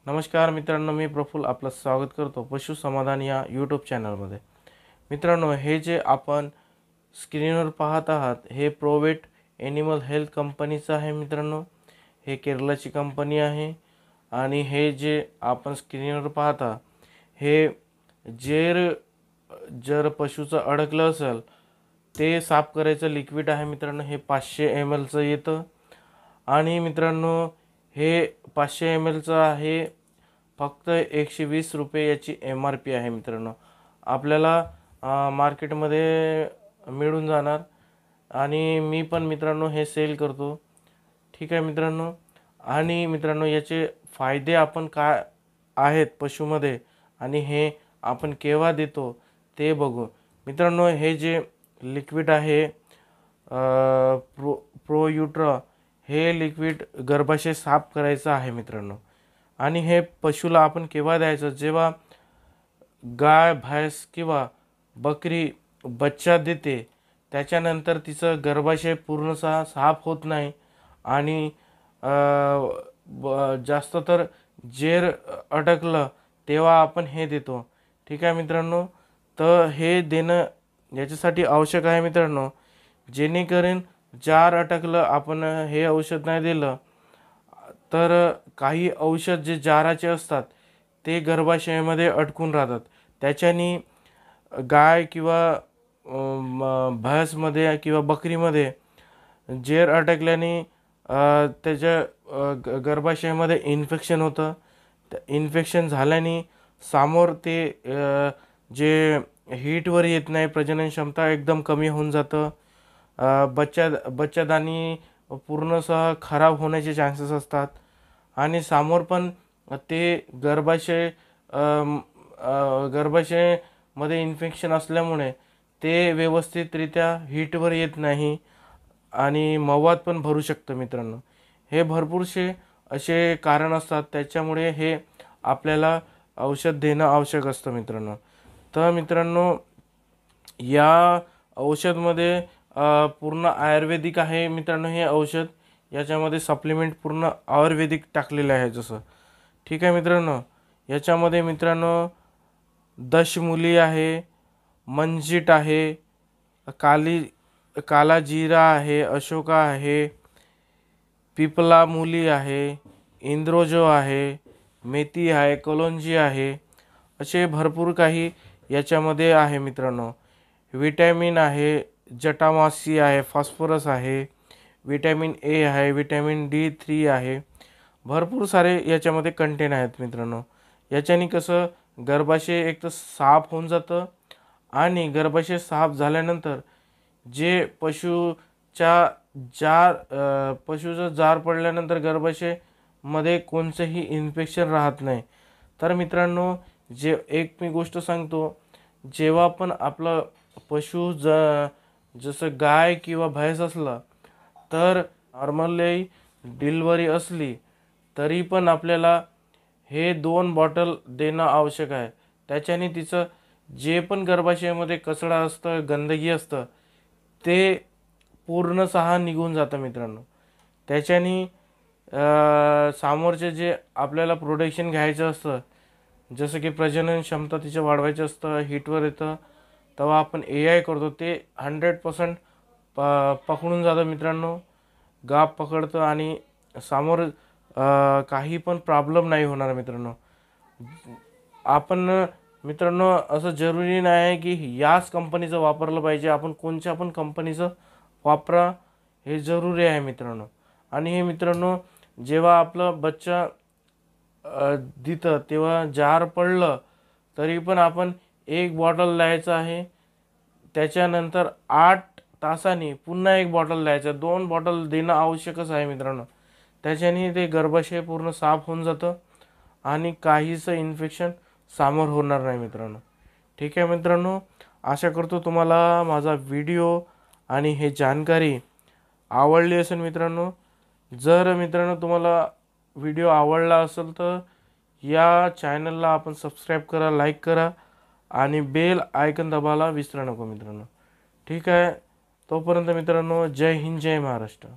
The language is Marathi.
नमस्कार मित्रांनो, मी प्रफुल्ल आपलं स्वागत करतो पशु समाधान या यूट्यूब चॅनलमध्ये। मित्रांनो, हे जे आपण स्क्रीनवर पाहत आहात हे प्रोवेट ॲनिमल हेल्थ कंपनीचं आहे। मित्रांनो, हे केरळची कंपनी आहे आणि हे जे आपण स्क्रीनवर पाहता हे जर पशुचं अडकलं असेल ते साफ करायचं लिक्विड आहे। मित्रांनो, हे 500 ml चं येतं आणि मित्रांनो हे 500 ml चं आहे। फक्त 120 रुपये याची MRP आहे। मित्रांनो, आपल्याला मार्केटमध्ये मिळून जाणार आणि मी पण मित्रांनो हे सेल करतो। ठीक आहे मित्रांनो, आणि मित्रांनो याचे फायदे आपण काय आहेत पशुमध्ये आणि हे आपण केव्हा देतो ते बघू। मित्रांनो, हे जे लिक्विड आहे प्रोयूट्रा हे लिक्विड गर्भाशय साफ करायचं आहे मित्रांनो। आणि हे पशुला आपण केव्हा द्यायचं, जेव्हा गाय म्हैस किंवा बकरी बच्चा देते त्याच्यानंतर तिचं गर्भाशय पूर्णतः साफ होत नाही आणि जास्त तर जेर अडकलं तेव्हा आपण हे देतो। ठीक आहे मित्रांनो, तर हे देणं याच्यासाठी आवश्यक आहे मित्रांनो, जेणेकरून जार अटकलं आपण हे औषध नाही दिलं तर काही औषध जे जाराचे असतात ते गर्भाशयामध्ये अडकून राहतात। त्याच्यानी गाय किंवा म्हैसमध्ये किंवा बकरीमध्ये जेर अटकल्याने त्याच्या गर्भाशयामध्ये इन्फेक्शन होतं। इन्फेक्शन झाल्याने समोर ते जे हीटवर येत नाही, प्रजनन क्षमता एकदम कमी होऊन जातं। बच्चादानी पूर्णतः खराब होण्याचे चान्सेस असतात आणि समोर पण ते गर्भाशयामध्ये इन्फेक्शन असल्यामुळे ते व्यवस्थितरित्या हीटवर येत नाही आणि मवाद पण भरू शकतं। मित्रांनो, हे भरपूरसे असे कारण असतात, त्याच्यामुळे हे आपल्याला औषध देणं आवश्यक असतं मित्रांनो। तर मित्रांनो, या औषधमध्ये पूर्ण आयुर्वेदिक आहे मित्रांनो। हे औषध याच्यामध्ये सप्लिमेंट पूर्ण आयुर्वेदिक टाकलेलं आहे जसं। ठीक आहे मित्रांनो, याच्यामध्ये मित्रांनो दशमूली आहे, मंजिट आहे, काला जीरा आहे, अशोका आहे, पिपला मूली आहे, इंद्रोजो आहे, मेथी आहे, कलोंजी आहे, असे भरपूर काही याच्यामध्ये आहे मित्रांनो। विटॅमिन आहे, जटामासी आहे, फॉस्फरस आहे, विटॅमिन ए आहे, विटॅमिन D3 आहे, भरपूर सारे याच्यामध्ये कंटेन आहेत मित्रांनो। याच्याने कसं गर्भाशय एक तर साफ होऊन जातं आणि गर्भाशय साफ झाल्यानंतर जे पशुचं जार पडल्यानंतर गर्भाशयामध्ये कोणतंही इन्फेक्शन राहत नाही। तर मित्रांनो, एक मी गोष्ट सांगतो, जेव्हा पण आपलं पशु जसं गाय किंवा म्हैस असलं तर नॉर्मली डिलिव्हरी असली तरी पण आपल्याला हे 2 बॉटल देणं आवश्यक आहे। त्याच्याने तिचं जे पण गर्भाशयामध्ये कचरा असतं, गंदगी असतं ते पूर्णतः निघून जातं मित्रांनो। त्याच्याने समोरचे जे आपल्याला प्रोटेक्शन घ्यायचं असतं, जसं की प्रजनन क्षमता तिचं वाढवायचं असतं, हीटवर येतं तेव्हा आपण AI करतो, ते 100% पकडून जातं मित्रांनो, गाप पकडतं आणि समोर काही पण प्रॉब्लेम नाही होणार मित्रांनो। आपण मित्रांनो असं जरुरी नाही आहे की याच कंपनीचं वापरलं पाहिजे, आपण कोणत्या पण कंपनीचं वापरा हे जरुरी आहे मित्रांनो। आणि हे मित्रांनो, जेव्हा आपलं बच्चा देतं तेव्हा जार पडलं तरी पण आपण 1 बॉटल द्यायचं आहे, त्याच्यानंतर 8 तासांनी पुन्हा 1 बॉटल द्यायचं, 2 बॉटल देणं आवश्यकच आहे मित्रांनो। त्याच्याने ते गर्भाशय पूर्ण साफ होऊन जातं आणि काहीच इन्फेक्शन समोर होणार नाही मित्रांनो। ठीक आहे मित्रांनो, आशा करतो तुम्हाला माझा व्हिडिओ आणि हे जानकारी आवडली असेल मित्रांनो। जर मित्रांनो तुम्हाला व्हिडिओ आवडला असेल तर या चॅनलला आपण सबस्क्राईब करा, लाईक करा आणि बेल आयकन दाबायला विसरू नका मित्रांनो। ठीक आहे, तोपर्यंत मित्रांनो, जय हिंद, जय महाराष्ट्र।